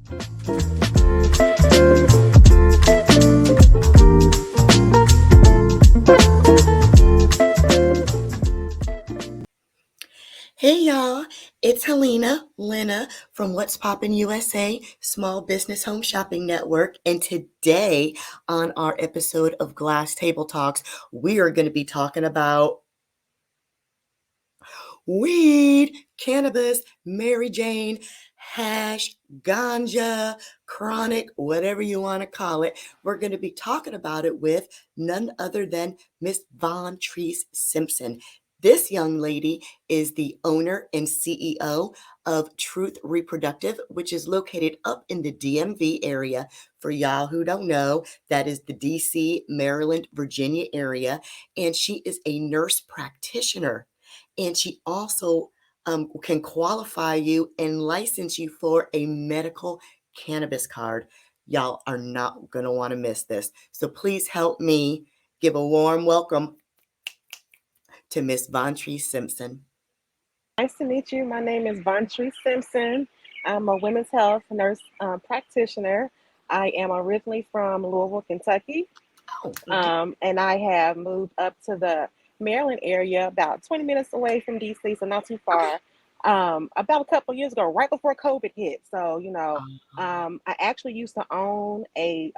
Hey y'all, it's Helena Lena from What's Poppin' USA Small Business Home Shopping Network, and today on our episode of Glass Table Talks, we are going to be talking about weed, cannabis, Mary Jane, hash, ganja, chronic, whatever you want to call it. We're going to be talking about it with none other than Miss Vontrese Simpson. This young lady is the owner and CEO of Truth Reproductive, which is located up in the DMV area. For y'all who don't know, that is the DC, Maryland, Virginia area. And she is a nurse practitioner. And she also can qualify you and license you for a medical cannabis card. Y'all are not going to want to miss this. So please help me give a warm welcome to Miss Vontrese Simpson. Nice to meet you. My name is Vontrese Simpson. I'm a women's health nurse practitioner. I am originally from Louisville, Kentucky, and I have moved up to the Maryland area, about 20 minutes away from DC, so not too far. About a couple of years ago, right before COVID hit. So, I actually used to own a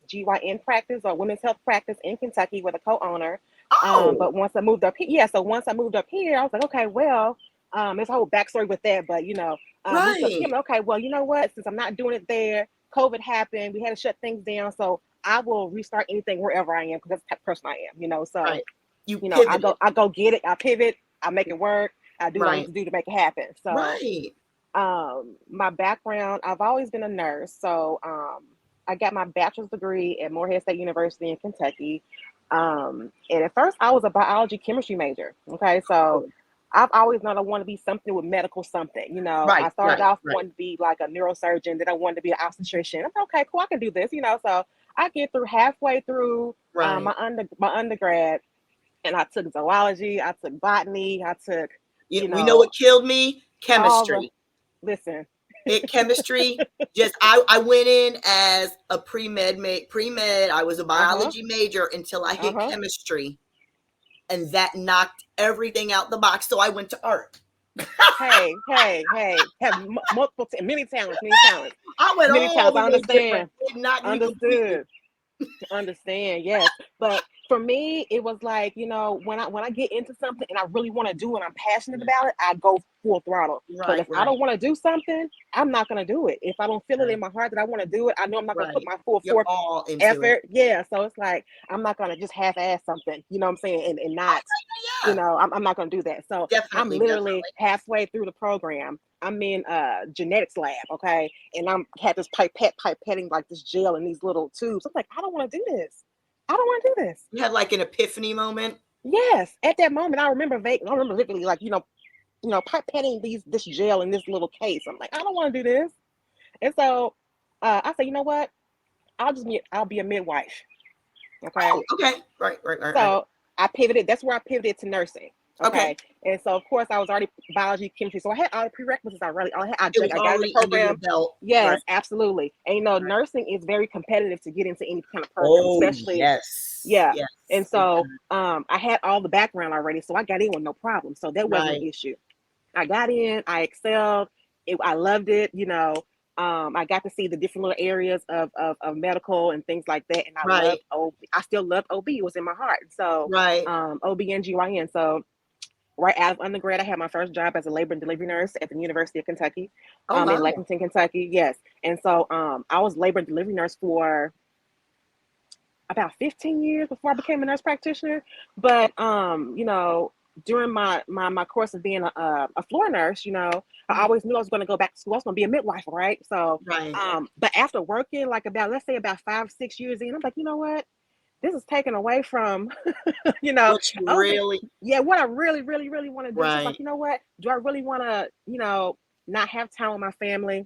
GYN practice or women's health practice in Kentucky with a co-owner. But once I moved up here, I was like, okay, well, there's a whole backstory with that, but moved up here, okay, well, you know what? Since I'm not doing it there, COVID happened, we had to shut things down, so I will restart anything wherever I am because that's the type of person I am, So, I go get it, I pivot, I make it work, I do what I need to do to make it happen. So, my background, I've always been a nurse, so I got my bachelor's degree at Morehead State University in Kentucky. And at first I was a biology chemistry major. Okay. So I've always known I want to be something with medical something, I started off wanting to be like a neurosurgeon, then I wanted to be an obstetrician. I'm like, okay, cool, I can do this, so I get through halfway through my undergrad, and I took zoology, I took botany, I took, we know what killed me? Chemistry. Chemistry, I went in as a pre-med. I was a biology major until I hit chemistry, and that knocked everything out the box. So I went to art. Hey, have many talents. I went many all talents. I understand. Understand, yes. But for me, it was like, when I get into something and I really want to do it, I'm passionate about it, I go full throttle. But if I don't want to do something, I'm not going to do it. If I don't feel it in my heart that I want to do it, I know I'm not going to put my full effort. Yeah. So it's like, I'm not going to just half-ass something, you know what I'm saying? And not, I'm not going to do that. So I'm literally halfway through the program. I'm in a genetics lab, okay? And I'm had this pipetting like this gel in these little tubes. I'm like, I don't want to do this. You had like an epiphany moment? Yes. At that moment, I remember vividly, like, pipetting this gel in this little case. I'm like, I don't want to do this. And so I said, you know what? I'll be a midwife. Okay. Oh, okay. Right. So I pivoted. That's where I pivoted to nursing. Okay. And so, of course, I was already biology, chemistry. So I had all the prerequisites already. I got the program. Yes, absolutely. And, nursing is very competitive to get into any kind of program, especially. Yes. Yeah. Yes. And so I had all the background already. So I got in with no problem. So that wasn't an issue. I got in. I excelled. I loved it. I got to see the different little areas of medical and things like that. And I loved OB. I still loved OB. It was in my heart. So OB and GYN. So right out of undergrad, I had my first job as a labor and delivery nurse at the University of Kentucky, in Lexington, Kentucky. Yes. And so I was labor and delivery nurse for about 15 years before I became a nurse practitioner. But, during my course of being a floor nurse, I always knew I was going to go back to school. I was going to be a midwife, right? So, but after working like about 5-6 years in, I'm like, you know what? This is taken away from, what I really, really want to do. So like, you know what? Do I really want to, not have time with my family?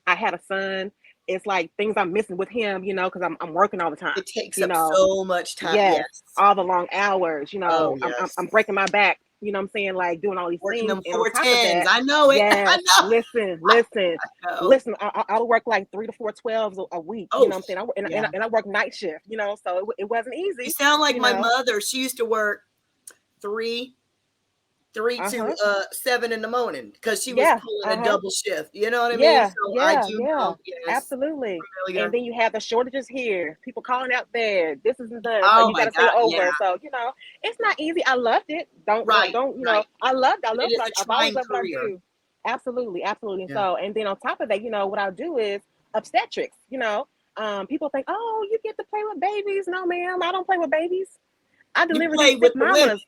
I had a son. It's like things I'm missing with him, because I'm working all the time. It takes up so much time. Yes. All the long hours, I'm breaking my back, you know what I'm saying, like doing all these Working things. them And on top of 410s. that, I know it. I yes, know. listen, I know. listen, I would work like 3 to 4 12s a week, you Oh, know what I'm saying? yeah. And I work night shift, you know, so it wasn't You easy, sound like you my know. mother. She used to work three to Uh-huh. 7 in the morning because she was Yeah. pulling a Uh-huh. double shift. You know what I mean? Yeah, So I yeah, do yeah. know. Yes, Absolutely. And familiar. then you have the shortages here, people calling out there, this isn't done, so Oh you my got to stay God. Yeah. over. So, you know, it's not easy. I loved it. Right. You know, Right. I But it love is what a I've always trying loved what I career. do. Absolutely, absolutely. Yeah. So, and then on top of that, you know, what I'll do is obstetrics, you know. People think, oh, you get to play with babies. No, ma'am, I don't play with babies. I You deliver these play with sick the women.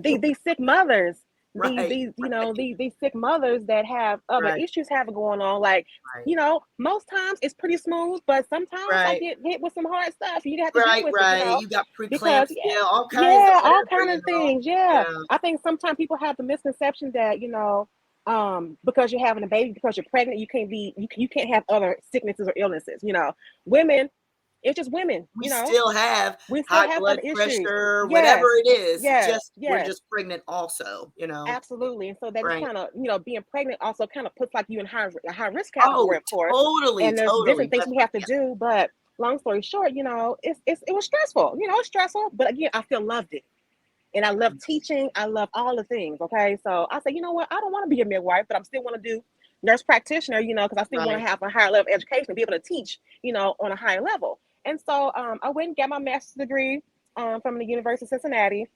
mamas, these sick mothers, Right. these you know Right. these sick mothers that have other Right. issues having going on. Like, Right. you know, most times it's pretty smooth, but sometimes I Right. get hit with some hard stuff. You have to deal Right. with it, you Right. know, You got because preeclampsia, all kinds of yeah, all whatever, kind you of know. things. Yeah, Yeah. I think sometimes people have the misconception that, you know, because you're having a baby, because you're pregnant, you can't have other sicknesses or illnesses. You know, women, it's just women. We You know, still have we still high have blood other issues. pressure, whatever Yes, it is. yes, Just we're yes, just pregnant also, you know. absolutely. And so that just Right. kind of, you know, being pregnant also kind of puts like you in a high risk Oh, category, of course. totally, And there's totally. different things But we have to yeah. do. But long story short, you know, it was stressful. You know, it's stressful. But again, I still loved it. And I love teaching. I love all the things. Okay. So I said, you know what? I don't want to be a midwife, but I still want to do nurse practitioner, you know, because I still want to Right. have a higher level of education and be able to teach, you know, on a higher level. And so I went and got my master's degree from the University of Cincinnati,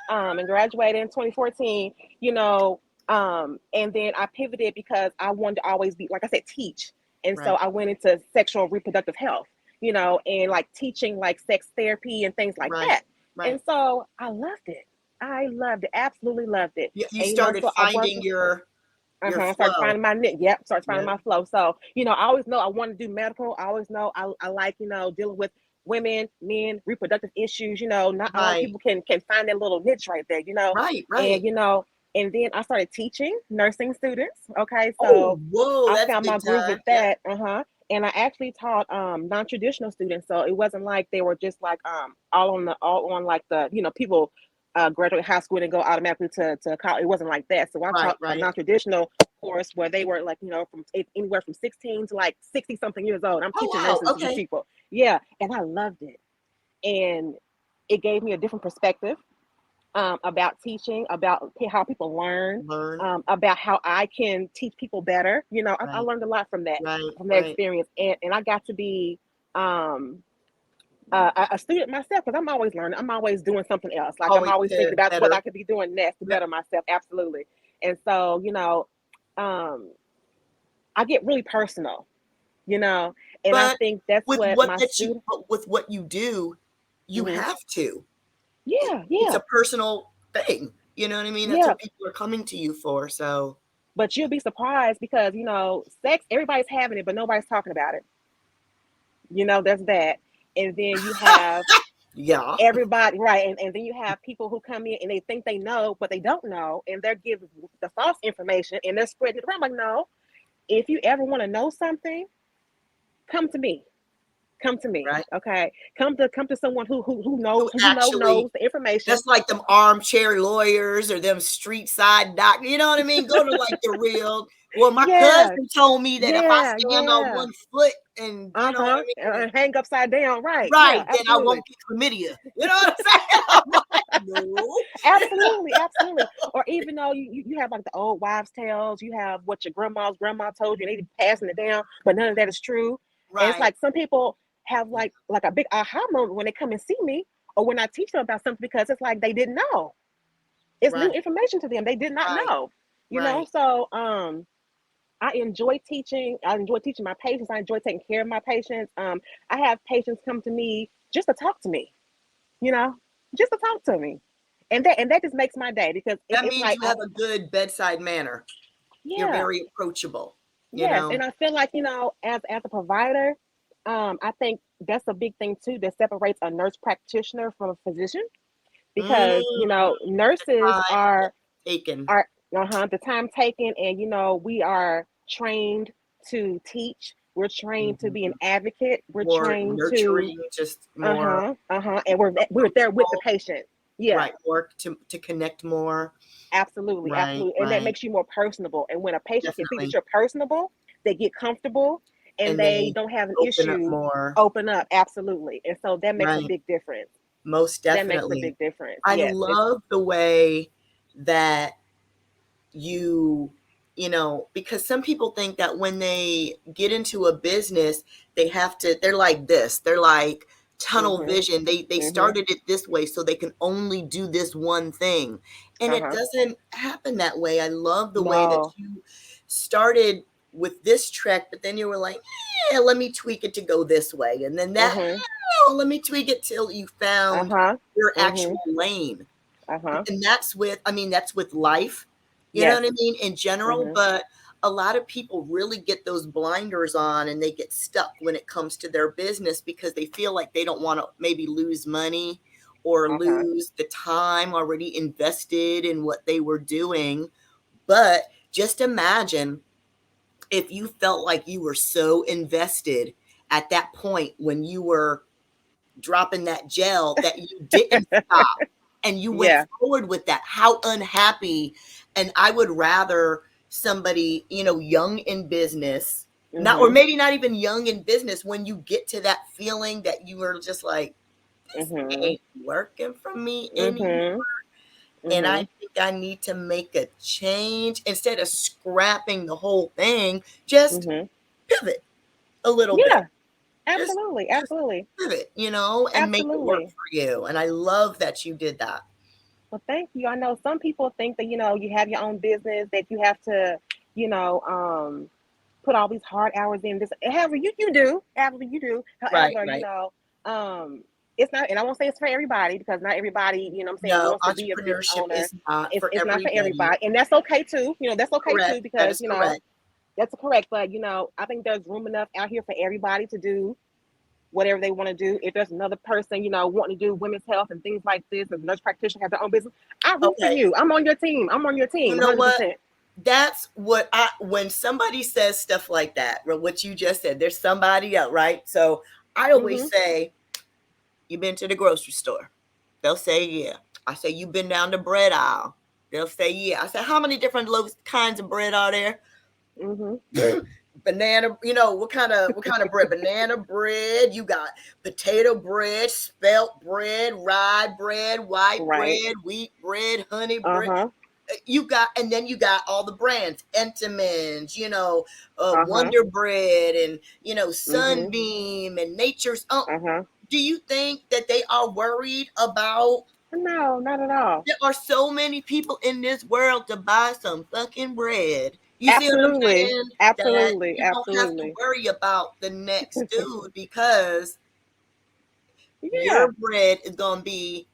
and graduated in 2014, you know, and then I pivoted because I wanted to always be, like I said, teach. And so Right. I went into sexual reproductive health, you know, and like teaching like sex therapy and things like Right. that. And Right. so I loved it. I loved it, absolutely loved it. You And, you know, started so I worked, finding your started flow. finding my niche. Yep, started finding Yeah. my flow. So, you know, I always know I want to do medical. I always know I like, you know, dealing with women, men, reproductive issues. You know, not a lot of Right. people can find that little niche right there, you know. Right. And, Right. you know, and then I started teaching nursing students. Okay. Oh, So whoa, I that's found my big groove time. with Yeah. that. And I actually taught non-traditional students. So it wasn't like they were just like all on like the, you know, people graduate high school and go automatically to college. It wasn't like that. So I Right. taught a Right. non-traditional course where they were like, you know, from anywhere from 16 to like 60 something years old. I'm Oh, teaching wow. nurses to these Okay. people. Yeah. And I loved it. And it gave me a different perspective about teaching, about how people learn, Learn. about how I can teach people better. You know, I Right. learned a lot Right. from that Right. experience. And I got to be um, a student myself because I'm always learning. I'm always doing something else. Like I'm Always always thinking to about what better. I could be doing next to Yep. better myself. Absolutely. And so, you know, um, I get really personal, you know, and I But think that's with what what my that you student. with what you do, you Mhm. have to. Yeah, It's yeah, a personal thing. You know what I mean? That's yeah. what people are coming to you for. So, But you'll be surprised because, you know, sex, everybody's having it, but nobody's talking about it. You know, there's that. And then you have yeah. everybody, right? And then you have people who come in and they think they know, but they don't know, and they're giving the false information and they're spreading it around. Like, no, if you ever want to know something, come to me. Come to me. Right. Okay. Come to someone Who who actually, knows the information. that's like them armchair lawyers or them street side doctors. You know what I mean? Go to like the real. Well, my Yeah, cousin told me that if I yeah, stand on yeah. one foot and you know what I mean, and, Hang upside down. Right. Yeah, right, then I absolutely. won't get chlamydia. You know what I'm saying? I'm like, no. Absolutely, absolutely. Or even though you have like the old wives' tales, you have what your grandma told you, and they passing it down, but none of that is true. And it's Right. like some people have like a big aha moment when they come and see me, or when I teach them about something because it's like they didn't know. It's new Right. information to them. They did not Right. know. You know, Right. so I enjoy teaching. I enjoy teaching my patients. I enjoy taking care of my patients. I have patients come to me just to talk to me, you know, just to talk to me. And that just makes my day because That it's means like you have a good bedside manner. You're yeah, very approachable, you yes. know? And I feel like, you know, as a provider, I think that's a big thing too that separates a nurse practitioner from a physician Mm, because, you know, the nurses time taken. are the time taken, and you know, we are trained to teach. We're trained to be an Mhm. advocate. We're More trained to nurturing, just more and we're there with the approachable. patient. Yeah. Right. Work to connect more. Absolutely, Right. absolutely. And that Right. makes you more personable. And when a patient can see that Definitely. you're personable, they get comfortable and And they they don't have an open up issue, more. open up. Absolutely. And so that makes a Right. big difference. Most That makes a definitely. big difference. I Yes. It's love the way that you because some people think that when they get into a business, they're like this. They're like tunnel mhm. vision. They Mhm. started it this way so they can only do this one thing. And it Uh-huh. doesn't happen that way. I love the way that No. you started with this trek, but then you were like, yeah, let me tweak it to go this way. And then that, Mhm. let me tweak it till you found Uh-huh. your Mhm. actual lane. Uh-huh. And that's with life, you know Yes. what I mean, in general. Mhm. But a lot of people really get those blinders on and they get stuck when it comes to their business because they feel like they don't want to maybe lose money or Uh-huh. lose the time already invested in what they were doing. But just imagine if you felt like you were so invested at that point when you were dropping that gel that you didn't stop and you went Yeah. forward with that. How unhappy. And I would rather somebody, young in business, not, or Mhm. maybe not even young in business, when you get to that feeling that you were just like, this Mhm. ain't working for me anymore. Mhm. And I Mhm. think I need to make a change instead of scrapping the whole thing, just Mhm. pivot a little bit. Yeah. Just Absolutely. just Absolutely. pivot, and make it work Absolutely. for you. And I love that you did that. Well, thank you. I know some people think that, you have your own business, that you have to, you know, um, put all these hard hours in this. However, you do. However, you do. Right, However, right. um, it's not, and I won't say it's for everybody because not everybody, what I'm saying, No, wants to be a business entrepreneurship owner. is not for It's not for everybody. everybody. And that's okay too. That's okay Correct. too That because, is correct. that's correct. But, I think there's room enough out here for everybody to do whatever they want to do. If there's another person, wanting to do women's health and things like this, as a nurse practitioner, have their own business, I root for Okay. you. I'm on your team. I'm on your You team, know what? 100%. That's what when somebody says stuff like that, what you just said, there's somebody else, right? So I always Mhm. say, you been to the grocery store? They'll say, yeah. I say, you been down the bread aisle? They'll say, yeah. I say, how many different kinds of bread are there? Mhm. Banana, what kind of bread? Banana bread, you got potato bread, spelt bread, rye bread, white Right. bread, wheat bread, honey Uh bread. huh. And then you got all the brands, Entenmann's, Uh huh. Wonder Bread, and Mhm. Sunbeam and Nature's. Uh huh. Do you think that they are worried about? No, not at all. There are so many people in this world to buy some fucking bread. You see what I'm Absolutely. saying? That Absolutely. you don't have to Absolutely. worry about the next dude because Yeah. your bread is going to be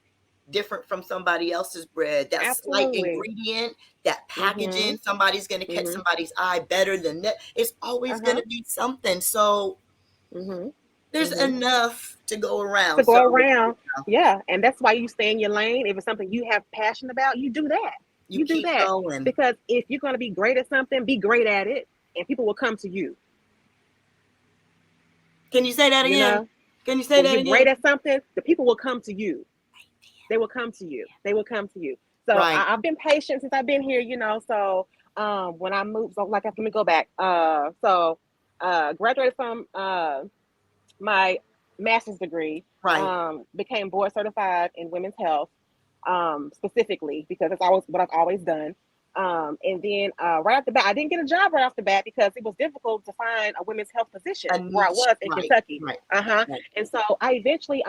different from somebody else's bread. That slight Absolutely. ingredient, that packaging, Mhm. somebody's going to catch Mhm. somebody's eye better than that. It's Uh always going huh. to be something. So Mhm. there's Mhm. enough to go To around. go So around, yeah, and that's why you stay in your lane. If it's something you have passion about, you do that. you You do keep that going. because if you're going to be great at something, be great at it, and people will come to you. Can you say that You again? know, Can you say when that you're great again? at something, the people will come to you. They will come to you. They will come to you. So Right. I've been patient since I've been here. So when I moved, so like let me go back. Graduated from my master's degree, Right. became board certified in women's health, specifically because that's always what I've always done. And then right off the bat, I didn't get a job right off the bat because it was difficult to find a women's health position A where I niche. was in Right. Kentucky. Right. Uh huh. Right. And so I eventually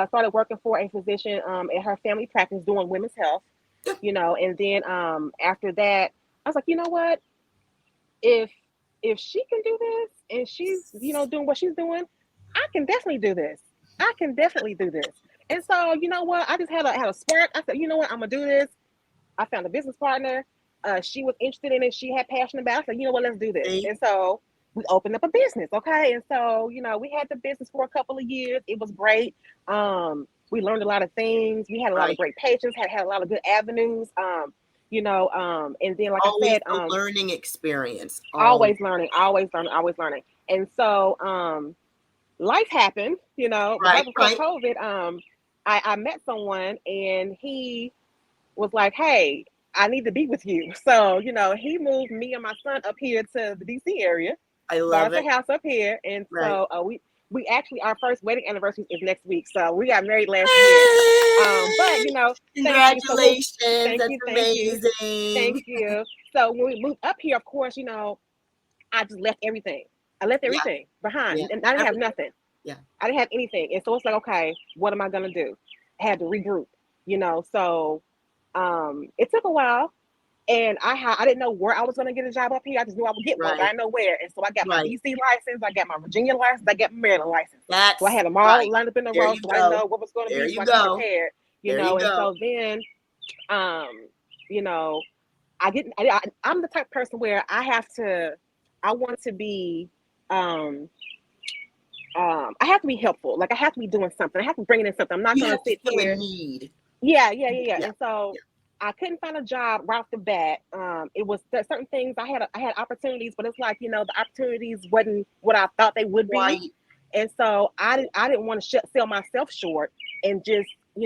started working for a physician in her family practice doing women's health. And then after that, I was like, you know what? If she can do this and she's doing what she's doing, I can definitely do this. I can definitely do this. And so I just had a spark. I said, you know what, I'm gonna do this. I found a business partner. She was interested in it. She had passion about it. I said, you know what, let's do this. See? And so we opened up a business. Okay. And so we had the business for a couple of years. It was great. We learned a lot of things. We had a lot of Right. great patients. Had a lot of good avenues. And then like I Always said, a learning experience. Always. always learning, always learning, always learning. And so life happened, Right. right before Right. COVID. I met someone and he was like, hey, I need to be with you. So, he moved me and my son up here to the DC area, I bought love us it. a house up here. And Right. so we actually, our first wedding anniversary is next week. So we got married last year. But, thank you. So Congratulations. thank That's you. Thank you. Thank amazing. you. So when we moved up here, of course, I just left everything. I left Yeah. everything behind Yeah. and I didn't have Everything. nothing. Yeah. I didn't have anything. And so it's like, okay, what am I going to do? I had to regroup, So it took a while. And I didn't know where I was going to get a job up here. I just knew I would get one, but I Right. didn't know where. And so I got my Right. DC license, I got my Virginia license, I got my Maryland license. So I That's had them all right. lined up in a There row, you so I know go. what was going to There be, so you I can be go. prepared, There you And go. so then, you know, I'm the type of person where I want to be, um, I have to be helpful. Like I have to be doing something. I have to bring in something. I'm not You going have to to sit feel a here. need. Yeah. Yeah. And so I couldn't find a job right off the bat. It was certain things I had opportunities, but it's like the opportunities wasn't what I thought they would be, Quite. and so I didn't want to sell myself short and just be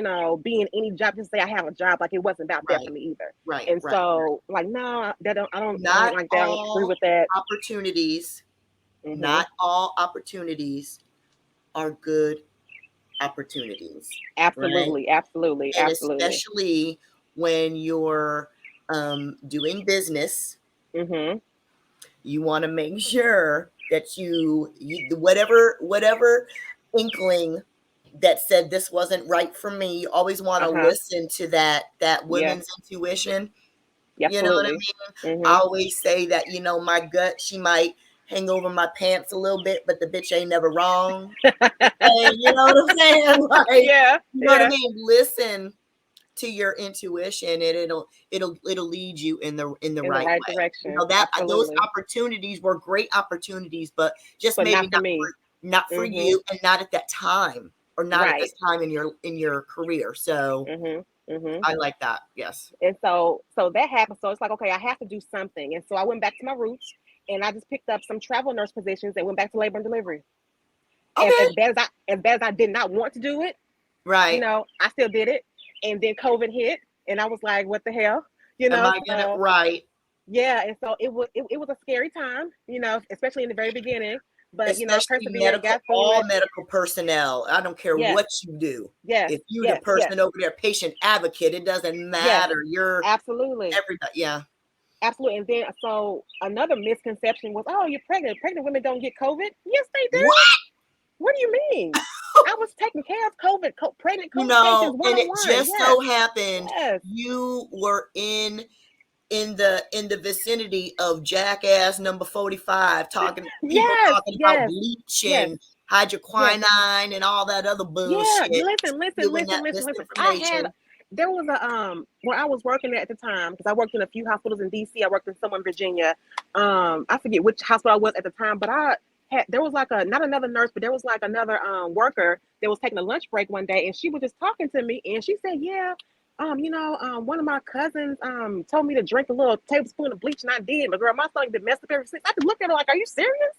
in any job just say I have a job, like it wasn't about that Right. for me either. Right. And Right. so like no, that I don't Not like that. I don't agree all with that. opportunities, Hmm. not all opportunities are good opportunities, right? Absolutely, absolutely, And absolutely. especially when you're doing business, Hmm. you want to make sure that you whatever inkling that said this wasn't right for me, you always want to Uh-huh. listen to that Yeah, women's intuition. You know what I absolutely. mean? I Hmm. always say that, my gut, she might hang over my pants a little bit, but the bitch ain't never wrong. And you know what I'm saying? Like, Yeah, you know what I yeah. mean? Listen to your intuition and it'll lead you in the In the right right way. direction. That those Absolutely. opportunities were great opportunities, but just But maybe not for me. not for Hmm. you and not at that time or not at Right. this time in your career. So Hmm. Hmm. I like that. Yes. And so that happened. So it's like, okay, I have to do something. And so I went back to my roots and I just picked up some travel nurse positions and went back to labor and delivery. Okay. As bad as I did not want to do it, Right. I still did it. And then COVID hit and I was like, what the hell? Am I gonna So right? yeah, and so it was a scary time, especially in the very beginning. But I Especially persevered, got through all it. medical personnel. I don't care Yes, what you do. yes, If you're the yes, yes, person over there, patient advocate, it doesn't yes. matter. You're Absolutely. everybody. Yeah. Absolutely. And then so another misconception was, oh, you're pregnant. Pregnant women don't get COVID. Yes, they do. What? What do you mean? I was taking care of pregnant COVID patients one And on it one. just Yes, so happened yes, you were in the vicinity of jackass number 45 people yes, talking about yes, bleach yes, and yes. hydroquinine and all that other Yeah, bullshit, listen, spewing that listen. misinformation. There was a where I was working at the time because I worked in a few hospitals in DC. I worked in some in Virginia. I forget which hospital I was at the time, but there was like not another nurse, but there was like another worker that was taking a lunch break one day, and she was just talking to me, and she said, "Yeah, one of my cousins told me to drink a little tablespoon of bleach, and I did. But girl, my stomach been messed up ever since." I just looked at her like, "Are you serious?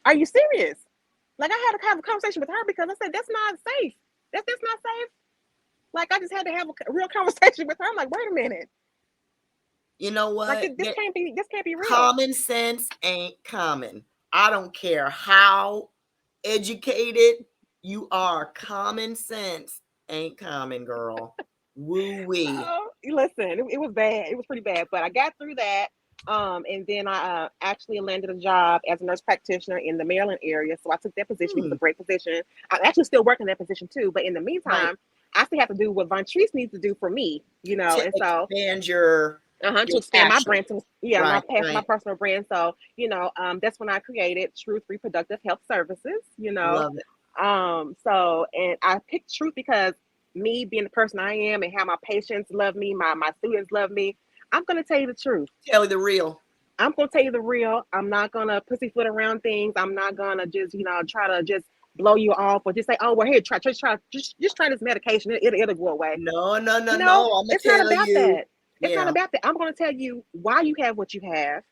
Are you serious?" Like I had to have a conversation with her because I said that's not safe. That's not safe. Like I just had to have a real conversation with her. I'm like, wait a minute. You know Like what? this can't be real. Common sense ain't common. I don't care how educated you are. Common sense ain't common, girl. Woo wee. So listen, it was bad. It was pretty bad, but I got through that. And then I actually landed a job as a nurse practitioner in the Maryland area. So I took that position. It was a great position. I'm actually still working that position too. But in the Right. meantime, I still have to do what Vontrese needs to do for me, To and so expand your to expand my passion. brand my Right, passion, my right. personal brand. So that's when I created Truth Reproductive Health Services. Love it. So and I picked Truth because me being the person I am and how my patients love me, my students love me. I'm gonna tell you the truth. Tell you the real. I'm gonna tell you the real. I'm not gonna pussyfoot around things. I'm not gonna just try to just blow you off or just say, oh well, here, just try this medication. It'll go away. No, no, no, You know, no. I'm gonna it's not tell about you. that. It's not Yeah. about that. I'm going to tell you why you have what you have,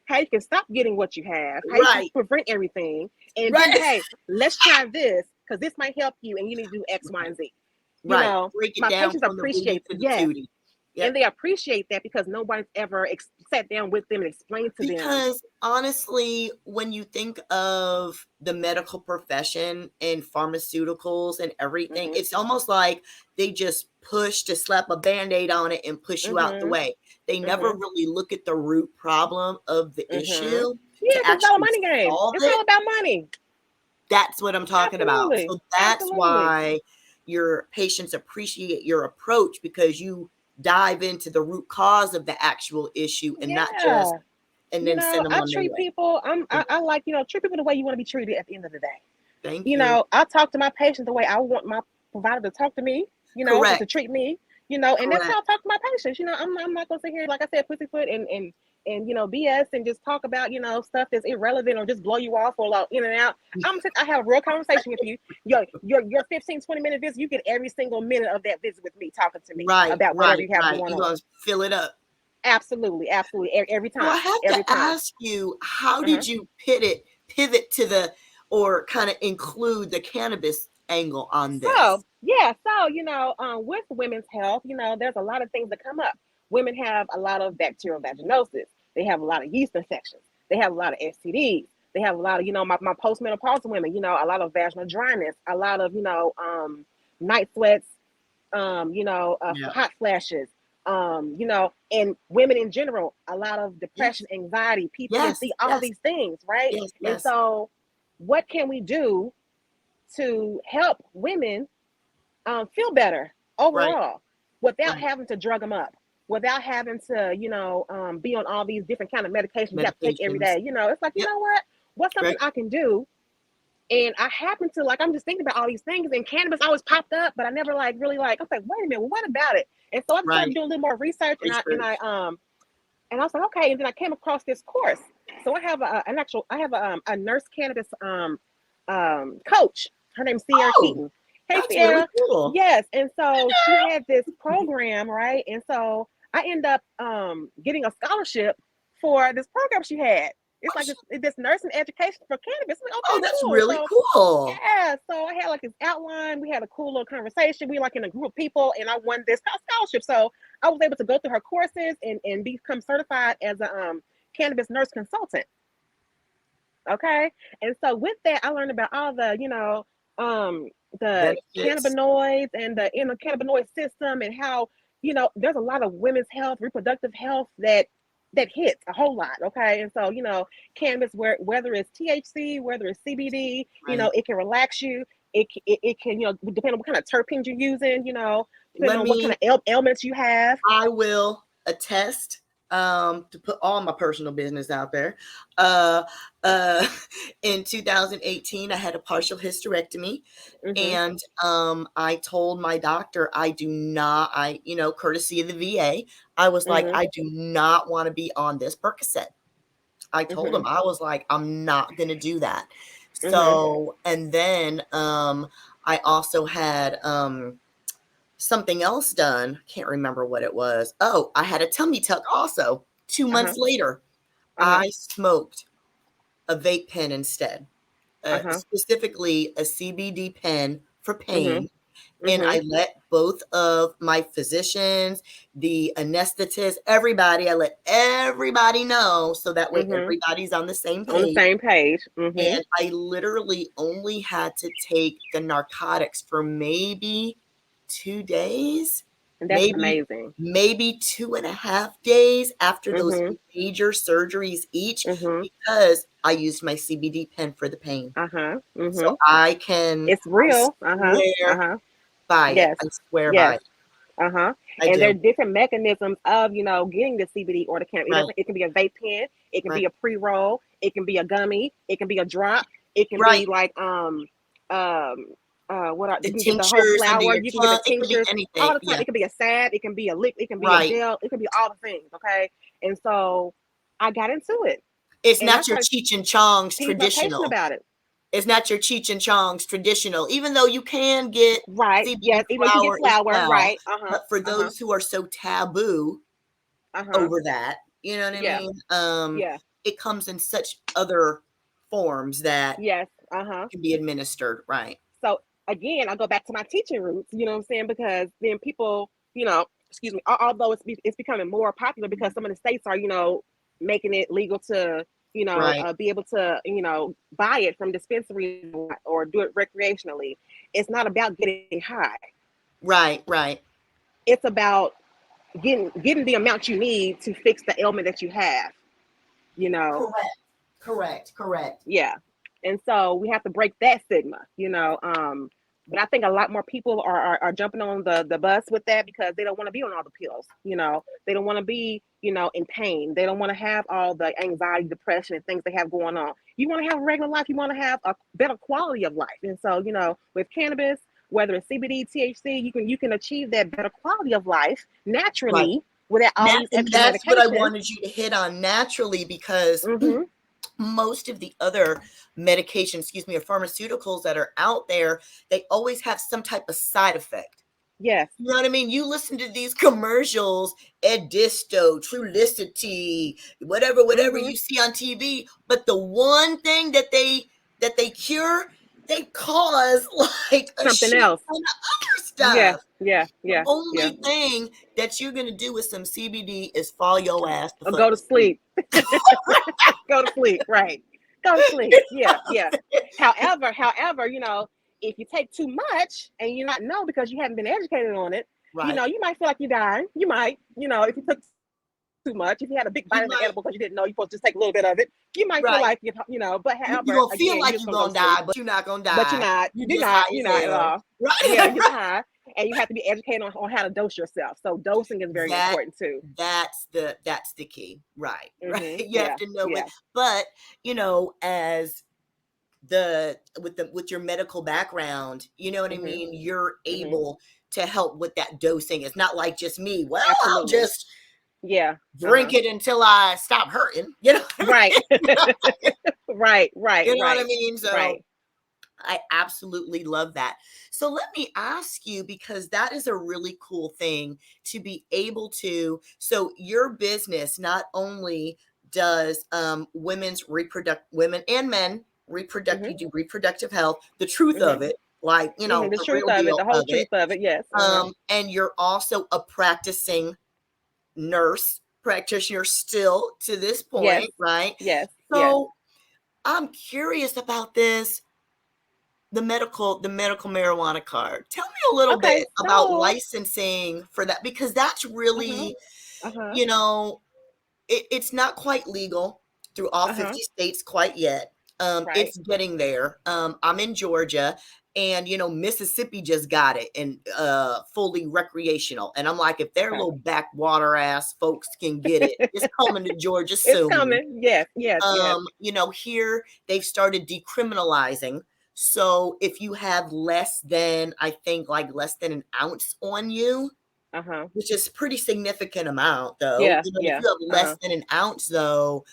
how you can stop getting what you have, how you can Right. prevent everything, and then Right. hey, let's try this because this might help you, and you need to do X, Y, and Z. You Right. know, Break it my down patients from the booty appreciate, to the yes, tootie. and Yep. they appreciate that because nobody's ever sat down with them and explained to them. Because honestly, when you think of the medical profession and pharmaceuticals and everything, Mhm. it's almost like they just push to slap a Band-Aid on it and push you out the Mhm. way. They never Mhm. really look at the root problem of the Mhm. issue Yeah, to because it's all a actually money game. solve It's all it. about money. That's what I'm talking about. Absolutely. So that's Absolutely. why your patients appreciate your approach, because you dive into the root cause of the actual issue and not just Yeah. and You then know, send them I on their treat way. people, I like, treat people the way you want to be treated at the end of the day. Thank You you. know, I talk to my patients the way I want my provider to talk to me, to Correct. treat me, and that's how Correct. I talk to my patients. I'm not gonna sit here, like I said, pussyfoot and BS and just talk about, stuff that's irrelevant or just blow you off or like in and out. I have a real conversation with you. Your 15-20 minute visit, you get every single minute of that visit with me talking to me Right, about whatever right, you have right. going You're on. gonna fill it up. Absolutely, absolutely. Every So I time. have Every to time. ask you, how Uh-huh. did you pivot to the or kind of include the cannabis angle on this? So yeah, so with women's health, there's a lot of things that come up. Women have a lot of bacterial vaginosis. They have a lot of yeast infections. They have a lot of STDs. They have a lot of, my postmenopausal women, a lot of vaginal dryness, a lot of, night sweats, Yeah. hot flashes, and women in general, a lot of depression, Yes. anxiety, Yes. PTSD, all Yes. these things, right? Yes. And Yes. so, what can we do to help women feel better Right. overall without Right. having to drug them up, without having to, be on all these different kind of medications you have to take every Medications. day. It's like, Yep. what's something Right. I can do? And I happen to I'm just thinking about all these things, and cannabis always popped up, but I never really I was like, wait a minute, well, what about it? And so I started Right. doing a little more research, Research. and I was like, okay, and then I came across this course. So I have a nurse cannabis coach. Her name's Sierra Oh, Keaton. Hey that's really Sierra. cool. Yes, and so she had this program, right? And so I end up getting a scholarship for this program she had. It's Oh, like this nursing education for cannabis. I'm like, oh, okay, that's cool. really So cool. yeah, so I had like this outline. We had a cool little conversation. We were like in a group of people, and I won this scholarship. So I was able to go through her courses and become certified as a cannabis nurse consultant. Okay, and so with that, I learned about all the the Benefits. cannabinoids and the cannabinoid system, and how there's a lot of women's health, reproductive health that hits a whole lot. Okay, and so cannabis, whether it's THC, whether it's CBD, Right. it can relax you. It can depending on what kind of terpenes you're using, depending Let on what kind me of ailments you have. I will attest, to put all my personal business out there. Uh, uh, in 2018, I had a partial hysterectomy, Mm-hmm. and I told my doctor I do not, courtesy of the VA, I was like, Mm-hmm. I do not want to be on this Percocet. I told Mm-hmm. him, I was like, I'm not gonna do that. Mm-hmm. So, and then I also had something else done. Can't remember what it was. Oh, I had a tummy tuck also. 2 Uh-huh. months later, Uh-huh. I smoked a vape pen instead, Uh-huh. specifically a CBD pen for Mm-hmm. pain. And Mm-hmm. I let both of my physicians, the anesthetist, everybody, I let everybody know so that way Mm-hmm. everybody's on the same On the page. same page. Mm-hmm. And I literally only had to take the narcotics for maybe 2 days, And that's maybe amazing. maybe 2.5 days after those Mm-hmm. major surgeries each, Mm-hmm. because I used my CBD pen for the pain. Uh-huh. So Mm-hmm. It's I real. Uh-huh. swear Uh-huh. by it. Yes. I swear by Yes. it. Uh-huh. I And there are do. different mechanisms of, getting the CBD or the cannabis. Right, It can be a vape pen, it can right, be a pre-roll, it can be a gummy, it can be a drop, it can right. be like um what are they The can get the whole tinctures under flower, your you can get the tongue, it could be tinctures all anything. the time. Yeah, It can be a salve, it can be a lick, it can be a right. gel, it can be all the things, okay? And so I got into it It's and I not your started Cheech and Chong's teach my patient traditional. about it. It's not your Cheech and Chong's traditional, even though you can get Right. CBD Yes, even though you can get flower as flour, well. right. Uh-huh. But for Uh-huh. those who are so taboo Uh-huh. over that, you know what I Yeah. mean? Yeah. It comes in such other forms that Yes. Uh-huh. can be administered, right? So again, I go back to my teaching roots, you know what I'm saying? Because then people, excuse me, although it's becoming more popular because some of the states are, making it legal to, Right. be able to, buy it from dispensaries or do it recreationally. It's not about getting high. Right. Right. It's about getting the amount you need to fix the ailment that you have, you know. Correct. Correct. Correct. Yeah. And so we have to break that stigma, but I think a lot more people are jumping on the bus with that because they don't want to be on all the pills, they don't want to be, in pain. They don't want to have all the anxiety, depression, and things they have going on. You want to have a regular life. You want to have a better quality of life. And so, with cannabis, whether it's CBD, THC, you can achieve that better quality of life Right. naturally without all these And extra that's what I medications. wanted you to hit on, naturally, because Mm-hmm. most of the other medications, or pharmaceuticals that are out there, they always have some type of side effect. Yes. You know what I mean? You listen to these commercials, Edisto, Trulicity, whatever Mm-hmm. you see on TV, but the one thing that they cure, they cause like a Something shit else. ton of other Yeah. stuff. Yeah. The Yeah. Yeah. only thing that you're gonna do with some CBD is fall your ass the Or fuck go to asleep. sleep. Go to sleep. Right. Go to sleep. Yeah. Yeah. However, if you take too much and you not know because you haven't been educated on it, Right. you might feel like you're dying. You might, if you took too much, if you had a big You bite of the might, edible because you didn't know you're supposed to just take a little bit of it, you might feel right. like but You're however, gonna feel again, like you're you're just gonna go gonna to sleep. die, but you're not gonna But you're die. not, You're you're just not, high you're as not at hell. all. Yeah, Right. you're just high. And you have to be educated on how to dose yourself. So dosing is very That important too. that's the key. Right. Right. Mm-hmm. You have Yeah. to know Yeah. it. But as with your medical background, you know what I Mm-hmm. mean? You're Mm-hmm. able to help with that dosing. It's not like just me. Well, I'll Absolutely. just Yeah. drink it until I stop hurting. You know what I Right. mean? Right. Right. You know what I Right. mean? So Right. I absolutely love that. So let me ask you, because that is a really cool thing to be able to. So your business not only does women and men Mm-hmm. you do reproductive health, the truth Mm-hmm. of it, like Mm-hmm. The the truth real of it, deal the whole of it. truth of it. Yes. Uh-huh. And you're also a practicing nurse practitioner still to this Yes. point, right? Yes. Yes. So I'm curious about this, the medical marijuana card. Tell me a little Okay. bit about So. licensing for that, because that's Uh-huh. really, Uh-huh. you know, it's not quite legal through all Uh-huh. 50 states quite yet. Right. It's getting there. I'm in Georgia, and Mississippi just got it, and fully recreational. And I'm like, if their Okay. little backwater ass folks can get it, it's coming to Georgia It's soon. coming. Yes. Yes. Yes. Here they've started decriminalizing. So if you have less than, I think, like less than an ounce on you, Uh-huh. which is pretty significant amount, though. Yeah. If Yeah. you have less Uh-huh. than an ounce, though,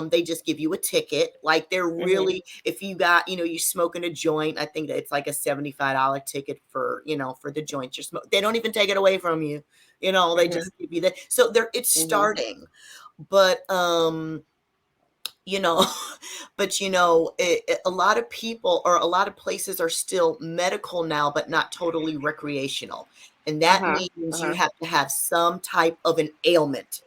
they just give you a ticket. Like they're Mm-hmm. really, if you got, you smoking a joint, I think that it's like a $75 ticket for the joints you're smoking. They don't even take it away from you. They Mm-hmm. just give you that. So it's Mm-hmm. starting, but you know but a lot of people, or a lot of places, are still medical now but not totally recreational, and that Uh-huh. means you Uh-huh. have to have some type of an ailment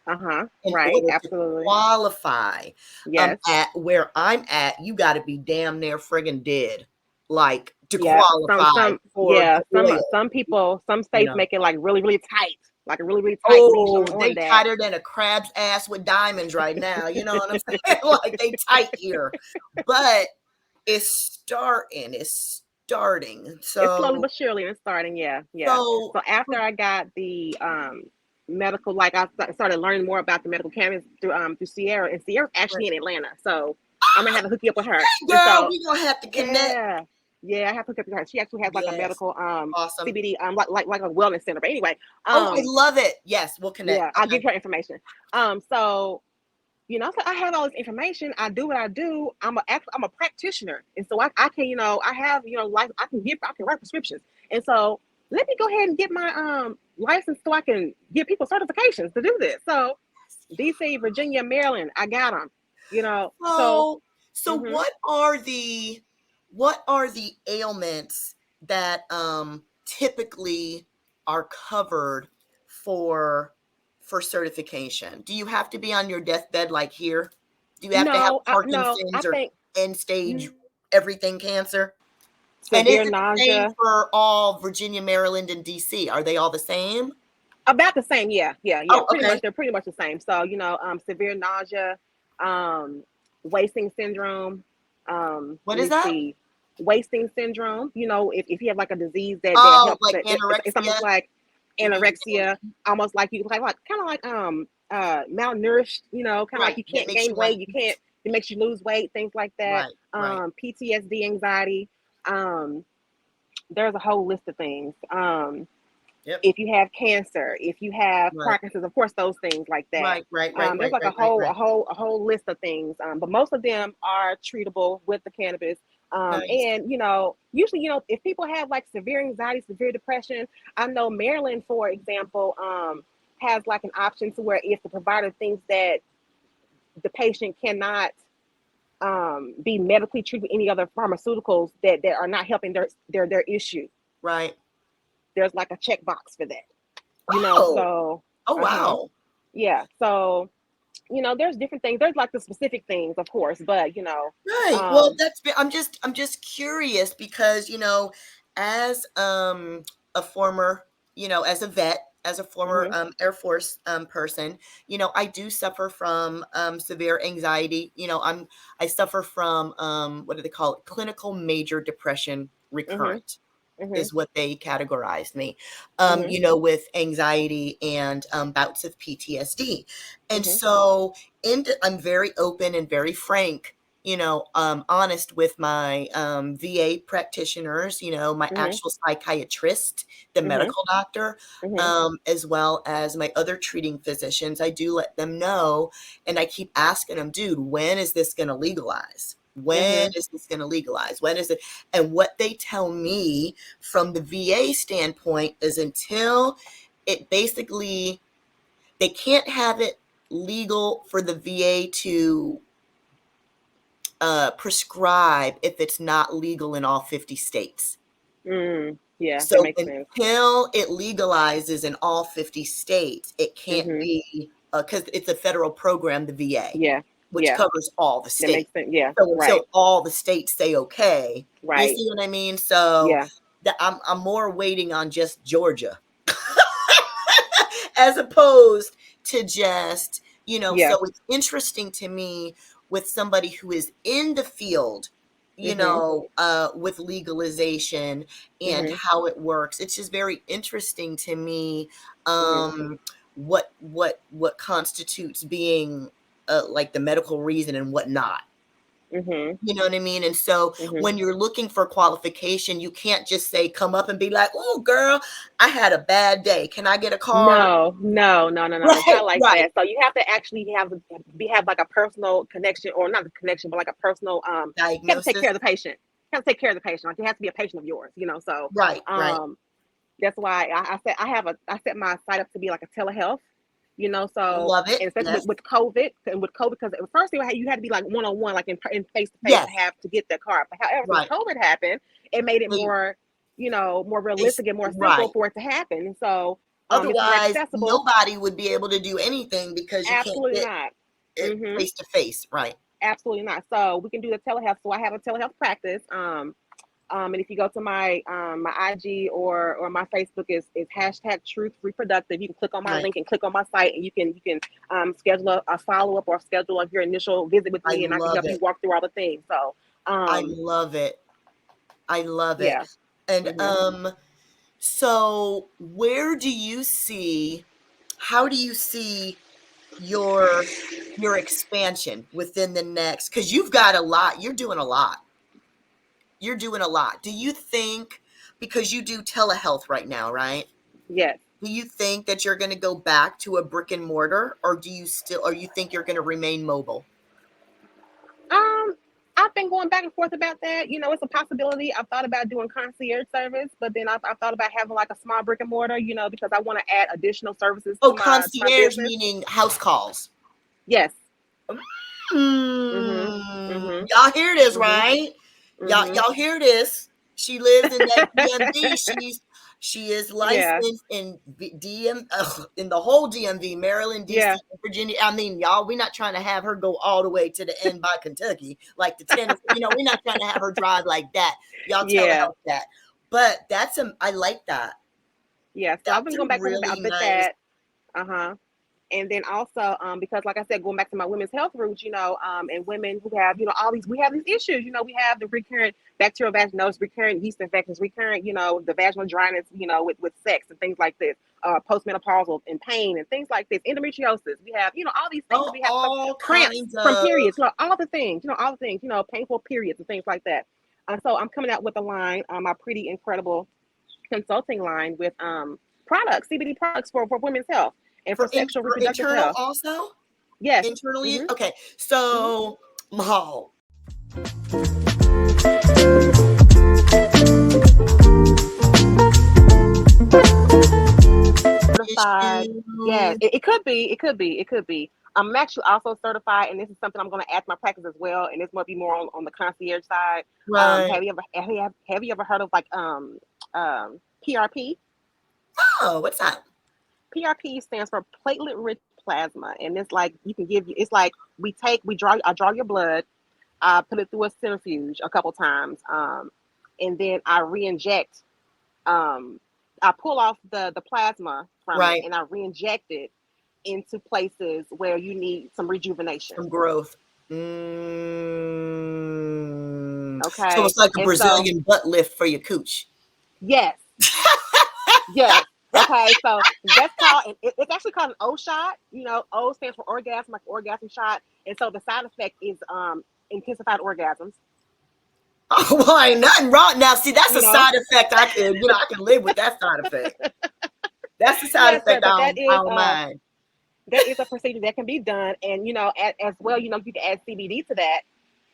Uh-huh. in Right. order to Absolutely. qualify. Yes. At where I'm at, you got to be damn near friggin' dead, like, to Yeah. qualify for Yeah. the oil, Some people, some you states know make it like really, really tight, like a really, really tight leash Oh, on they that. tighter than a crab's ass with diamonds right now. You know what I'm saying? Like, they tight here. But it's starting. It's slowly So but surely and starting. Yeah. Yeah. so So after I got the medical, like I started learning more about the medical cannabis through Sierra, and Sierra's actually in Atlanta. So I'm gonna have to hook you up with her. And girl, so we gonna have to connect. yeah, yeah, I have to hook up with her. She actually has like a Yes. medical Awesome. CBD like a wellness center. But anyway, Oh, I love it. Yes, we'll connect. yeah, I'll Okay. give her information. So so I have all this information. I do what I do. I'm a practitioner, and so I can I have life. I can write prescriptions, and so let me go ahead and get my license so I can give people certifications to do this. So DC, Virginia, Maryland, I got them. So So mhm. what are the ailments that typically are covered for certification? Do you have to be on your deathbed like here? Do you have to have No, I Parkinson's or think end stage everything cancer? And is severe it the same nausea. for all Virginia, Maryland, and DC? Are they all the same? About the same, yeah. Oh, Pretty okay. much, they're pretty much the same. So, severe nausea, um, wasting syndrome. What Let is me that? see, wasting syndrome. If you have like a disease that Oh, helps, like it's anorexia? almost like You mean anorexia, almost like you like kind of like malnourished. Kind of like right? you That can't makes gain you want weight, to you eat. can't. It makes you lose weight, things like that. Right, right, PTSD, anxiety. Um, there's a whole list of things. yep, If you have cancer, if you have right, Parkinson's, of course, those things like that. right, right, right, There's right, like a right, right, whole, a right. whole, a whole list of things, but most of them are treatable with the cannabis. Nice. And usually, if people have like severe anxiety, severe depression, I know Maryland, for example, has like an option to where if the provider thinks that the patient cannot be medically treated with any other pharmaceuticals that are not helping their issue, Right. there's like a checkbox for that. Oh, So oh, uh-huh. wow. Yeah. So, there's different things. There's like the specific things, of course, but Right. Well, um I'm just curious because, as a former, as a vet, as a former mhm, Air Force person, I do suffer from severe anxiety. I suffer from what do they call it? Clinical major depression mhm, recurrent mhm, is what they categorized me, mhm, with anxiety and bouts of PTSD. And mhm, so I'm very open and very frank, honest with my VA practitioners, my mhm, actual psychiatrist, the mhm, medical doctor, mhm, as well as my other treating physicians. I do let them know, and I keep asking them, dude, when is this going to legalize? When mhm, is this going to legalize? When is it? And what they tell me from the VA standpoint is until it basically, they can't have it legal for the VA to prescribe if it's not legal in all 50 states. yeah, that So makes sense. until it legalizes in all 50 states, it can't Mhm, be, because it's a federal program, the VA, yeah, which yeah, covers all the that states. makes sense. Yeah, So right, until all the states say okay, you right, see what I mean? So yeah, I'm more waiting on just Georgia as opposed to just, yeah, so it's interesting to me with somebody who is in the field, mhm, with legalization and mhm, how it works. It's just very interesting to me, mhm, what constitutes being like the medical reason and what not. mhm, You know what I mean? And so mhm. when you're looking for qualification, you can't just say, come up and be like, oh, girl, I had a bad day. Can I get a card? No, no, no, no, no. It's Right, not like right. that. So you have to actually have like a personal connection, or not a connection, but like a personal you have to take Diagnosis. care of the patient. You have to take care of the patient. Like it has to be a patient of yours. So Right, right. that's why I set my site up to be like a telehealth. So, Love it. and especially Yes. with COVID, because at first you had to be like one on one, like in face to face, Yes. to get that card. But however, since Right. COVID happened, it made it They, more they, realistic and more simple right. for it to happen. And so it's more Otherwise, accessible. nobody would be able to do anything because you can't Absolutely get not. it Mm-hmm. face to face. Right. Absolutely not. So we can do the telehealth. So I have a telehealth practice. And if you go to my IG or my Facebook is hashtag Truth Reproductive. You can click on my Right. link and click on my site, and you can schedule a follow up or schedule your initial visit with I me, and I can love help you it. walk through all the things. So I um, love it. I love it. yeah. And Hmm. so how do you see your expansion within the next, because you've got a lot, you're doing a lot. Do you think, because you do telehealth right now, right? Yes. Do you think that you're going to go back to a brick and mortar, or you think you're going to remain mobile? Um, I've been going back and forth about that. It's a possibility. I've thought about doing concierge service, but then I've thought about having like a small brick and mortar, because I want to add additional services Oh, to my concierge business. meaning house calls. Yes. Mhm. Mm, Mhm. y'all hear this, Mhm. right? Y'all, Mhm. y'all hear this? She lives in that DMV. She is Yeah. licensed in in the whole DMV, Maryland, DC, Yeah. Virginia. I mean, y'all, we're not trying to have her go all the way to the end by Kentucky, like the Tennessee. We're not trying to have her drive like that. Y'all Yeah. telehealth that. But I like that. Yeah. So I've That's been a going back really a bit nice. that. And then also, because like I said, going back to my women's health roots, and women who have, we have these issues, we have the recurrent bacterial vaginosis, recurrent yeast infections, recurrent, the vaginal dryness, with sex and things like this, postmenopausal and pain and things like this, endometriosis. We have, all these things that we have, All cramps kinds from of. periods, all the things, painful periods and things like that. So I'm coming out with a line, my pretty incredible consulting line with products, CBD products for women's health and for sexual For reproductive internal health. also? Yes. Internal use? Mm-hmm. Okay. So, Mahal. Certified. Yes. It could be. It could be. It could be. I'm actually also certified, and this is something I'm going to add to my practice as well. And this might be more on the concierge side. Right. Have you ever heard of like PRP? Oh, what's that? PRP stands for platelet rich plasma, and it's like it's like I draw your blood, I put it through a centrifuge a couple times, and then I re-inject. I pull off the plasma from it, Right. and I re-inject it into places where you need some rejuvenation. Some growth. So Okay, it's like a and Brazilian butt lift for your cooch. yes, yes. Okay, so that's called. It's actually called an O shot. O stands for orgasm, like orgasm shot, and so the side effect is intensified orgasms. Oh, well, ain't nothing wrong. Now, see, that's a side effect I can live with that side effect. That's the side Yes, sir, effect but I don't mind. that is a procedure that can be done, and as well, you can add CBD to that.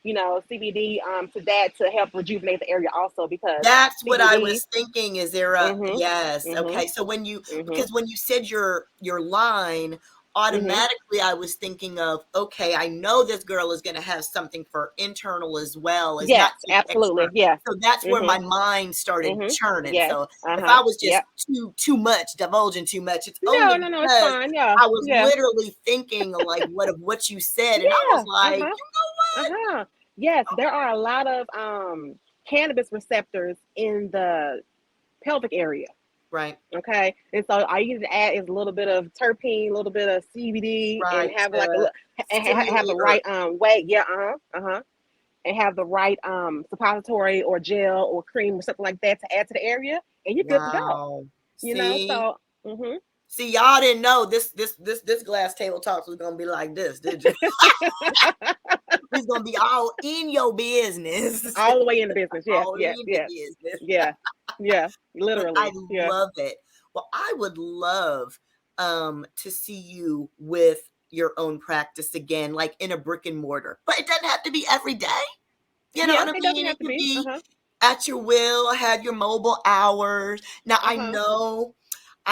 CBD to that to help rejuvenate the area also, because That's what I CBD. was thinking. Is there a yes? Okay, so because when you said your line, automatically I was thinking of, okay, I know this girl is going to have something for internal as well. It's Yes, not just absolutely. external. Yeah. So that's where my mind started churning. Yes. So if I was just Yep. too much, divulging too much, it's No, only no, it's because fine. Yeah. I was Yeah. literally thinking like what you said, and I was Yeah. like, you know what? Yes, there are a lot of cannabis receptors in the pelvic area. Right. Okay, and so all you need to add is a little bit of terpene, a little bit of CBD, and Right. have like have the right weight. Yeah. And have the right suppository or gel or cream or something like that to add to the area, and you're good to go. Wow. So. See, y'all didn't know this glass table talks was gonna be like this, did you? It's gonna be all in your business. All the way in the business. Yeah, all yeah, in yeah, the business. yeah. But I Literally. Yeah. love it. Well, I would love to see you with your own practice again, like in a brick and mortar. But it doesn't have to be every day. You know what I It doesn't mean? have It to can be. be at your will, have your mobile hours. Now I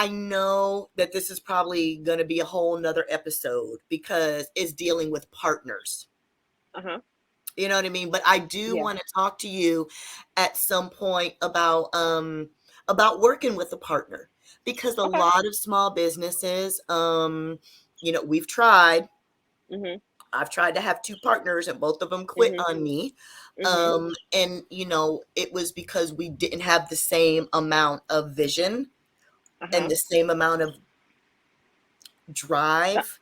know that this is probably going to be a whole nother episode because it's dealing with partners. You know what I mean? But I do want to talk to you at some point about working with a partner, because a lot of small businesses, we've tried. I've tried to have two partners and both of them quit on me. And it was because we didn't have the same amount of vision and the same amount of drive.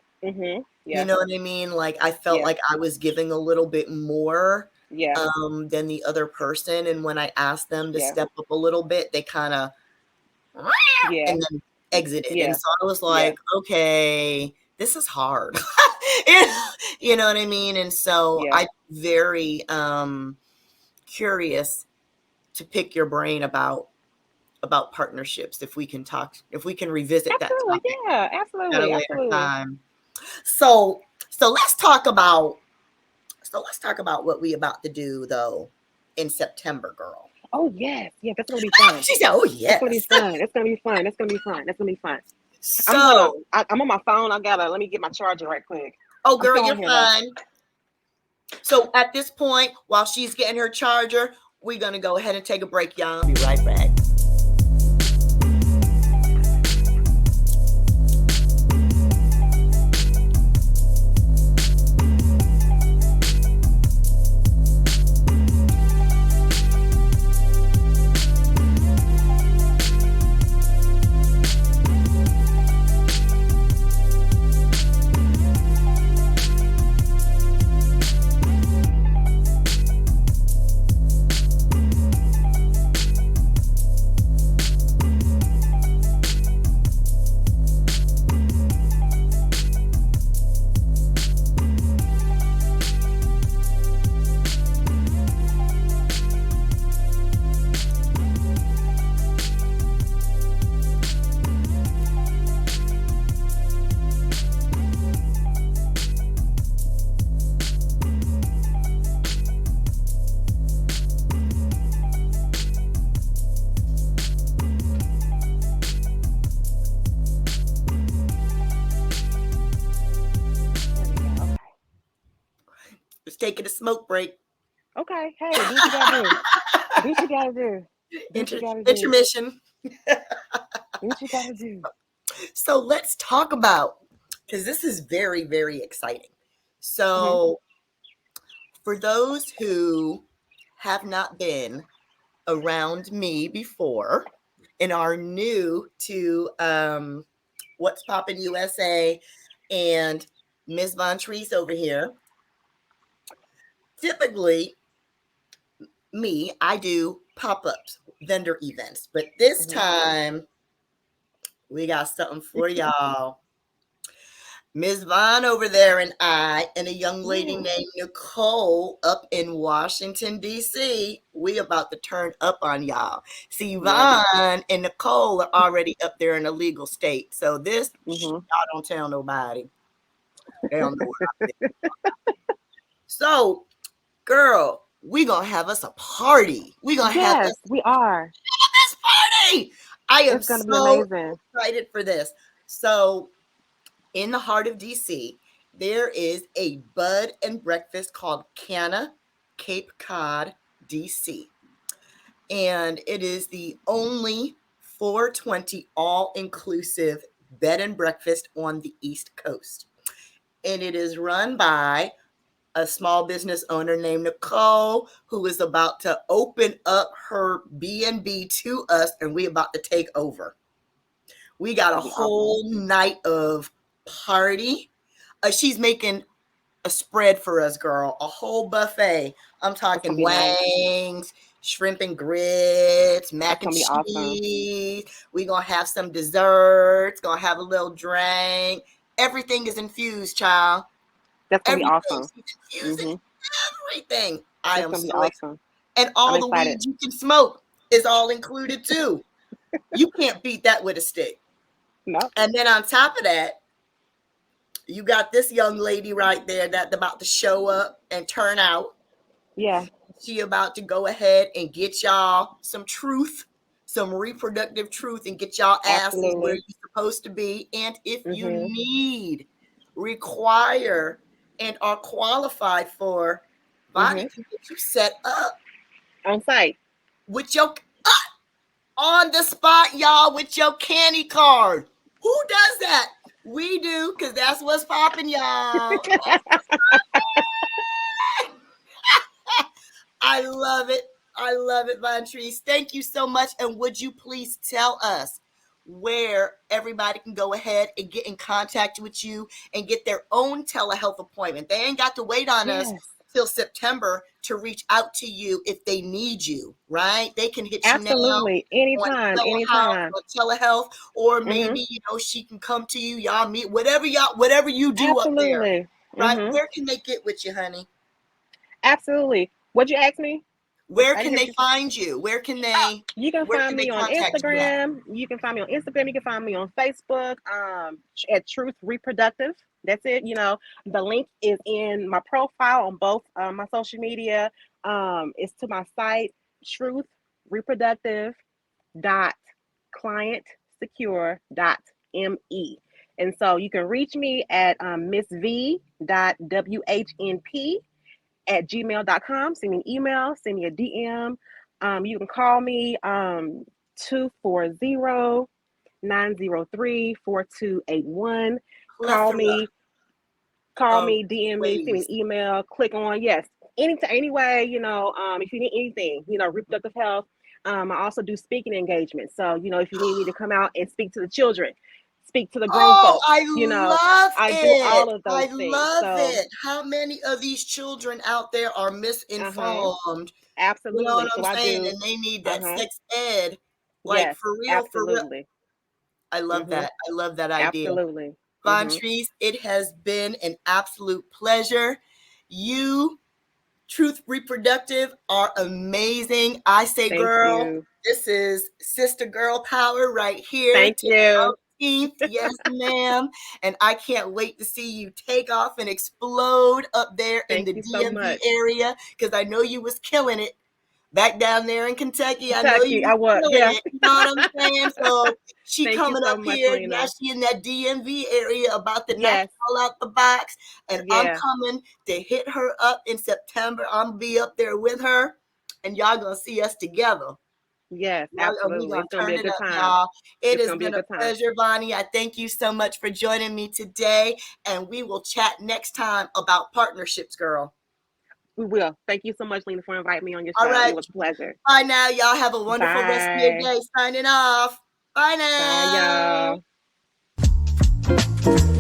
You know what I mean? Like I felt like I was giving a little bit more than the other person. And when I asked them to step up a little bit, they kind of and then exited. And so I was like, okay, this is hard. You know what I mean? And so I'm very curious to pick your brain about partnerships, if we can revisit that topic at a later time. So let's talk about what we about to do though in September, girl. Oh yes, that's gonna be fun. She said, "Oh yes, it's gonna be fun. It's gonna be fun. It's gonna be fun. It's gonna be fun." So I'm on my phone. Let me get my charger right quick. Oh, girl, you're fine. So at this point, while she's getting her charger, we're going to go ahead and take a break, y'all. Be right back. Just taking a smoke break. Okay. Hey, do what you gotta do. Do what you gotta do. Do what you gotta do. Intermission. Do what you gotta do. So let's talk about, because this is very, very exciting. So for those who have not been around me before and are new to What's Poppin' USA and Ms. Vontrese over here, typically I do pop-ups, vendor events, but this time we got something for y'all. Ms. Vaughn over there and I and a young lady named Nicole up in Washington, D.C., we about to turn up on y'all. See, Vaughn and Nicole are already up there in a legal state. So this, y'all don't tell nobody. They don't know what I did. So, girl, we going to have us a party. We going to have this. We are. This party. I am it's gonna so be amazing. Excited for this. So, in the heart of DC, there is a bud and breakfast called Canna, Cape Cod, DC. And it is the only 420 all-inclusive bed and breakfast on the East Coast. And it is run by a small business owner named Nicole, who is about to open up her B&B to us, and we about to take over. We got a whole night of party. She's making a spread for us, girl. A whole buffet. I'm talking wings, shrimp and grits, mac and cheese. Awesome. We're going to have some desserts. Going to have a little drink. Everything is infused, child. That's going to be awesome. Everything. I am so excited. And all the weed you can smoke is all included too. You can't beat that with a stick. No. And then on top of that, you got this young lady right there that's about to show up and turn out. Yeah. She about to go ahead and get y'all some truth, some reproductive truth, and get y'all asses where you're supposed to be. And if you need, require, and are qualified for, Bonnie can get you set up. On site. With your, on the spot, y'all, with your candy card. Who does that? We do, because that's what's popping, y'all. I love it. I love it, Vontrese. Thank you so much. And would you please tell us where everybody can go ahead and get in contact with you and get their own telehealth appointment? They ain't got to wait on us till September to reach out to you if they need you, right? They can hit you now. Anytime. On telehealth, or maybe, she can come to you. Y'all meet, whatever you do up there, right? Where can they get with you, honey? Absolutely. What'd you ask me? Where can they find you? Where can they? You can find me on Instagram. You can find me on Instagram. You can find me on Facebook at Truth Reproductive. That's it. The link is in my profile on both my social media. It's to my site, truthreproductive.clientsecure.me. And so you can reach me at missv.WHNP at gmail.com. Send me an email, send me a DM. You can call me 240-903-4281. Call me, DM me, send me an email, click on, yes, any way, if you need anything, reproductive health. I also do speaking engagements. So, if you need me to come out and speak to the children, speak to the grown folks, I love I it. do all of those I things. love So, it. How many of these children out there are misinformed? You know what absolutely. I'm So I saying? do, And they need that sex ed. Like yes, for real, for real. absolutely. I love that. I love that idea. Absolutely. Vontrese, it has been an absolute pleasure. You, Truth Reproductive, are amazing. I say, Thank girl, you. this is sister girl power right here. Thank you. 18th. Yes, ma'am. And I can't wait to see you take off and explode up there in Thank the you so DMV much. area, because I know you was killing it back down there in Kentucky. I know Kentucky, you I was was, killing yeah. it. You know what I'm saying? So she Thank you coming so up much, here. Now Lena. she in that DMV area about to knock Yes. it all out the box. And I'm Yeah. coming to hit her up in September. I'm going to be up there with her. And y'all going to see us together. Yes, We're absolutely. going It's to gonna be turn a it good up, time. y'all. It It's has gonna be a been a good time. pleasure, Bonnie. I thank you so much for joining me today. And we will chat next time about partnerships, girl. We will. Thank you so much, Lena, for inviting me on your All show. right. It was a pleasure. Bye now. Y'all have a wonderful rest of your Bye. day. Signing off. Bye now. Bye, y'all.